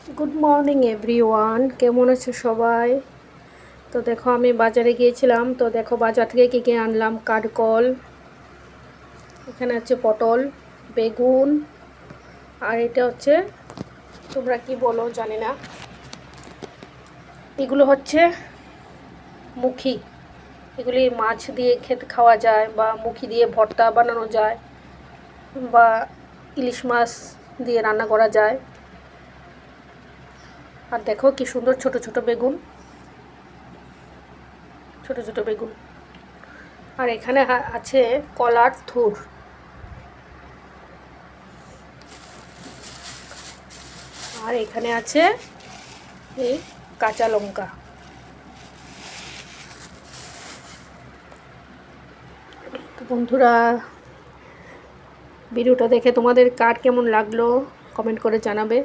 Good morning everyone, কেমন আছে সবাই? তো দেখো আমি বাজারে গিয়েছিলাম, তো দেখো বাজার থেকে কী কী আনলাম। কাঠকল, এখানে আছে পটল, বেগুন, আর এটা হচ্ছে, তোমরা কি বলো জানি না, এগুলো হচ্ছে মুখি। এগুলি মাছ দিয়ে খেতে খাওয়া যায়, বা মুখি দিয়ে ভর্তা বানানো যায়, বা ইলিশ মাছ দিয়ে রান্না করা যায়। আর দেখো কি সুন্দর ছোট ছোট বেগুন, ছোট ছোট বেগুন। আর এখানে আছে কলার থুর। আর এখানে আছে এই কাঁচা লঙ্কা। তো বন্ধুরা, ভিডিওটা দেখে তোমাদের কার কেমন লাগলো কমেন্ট করে জানাবে।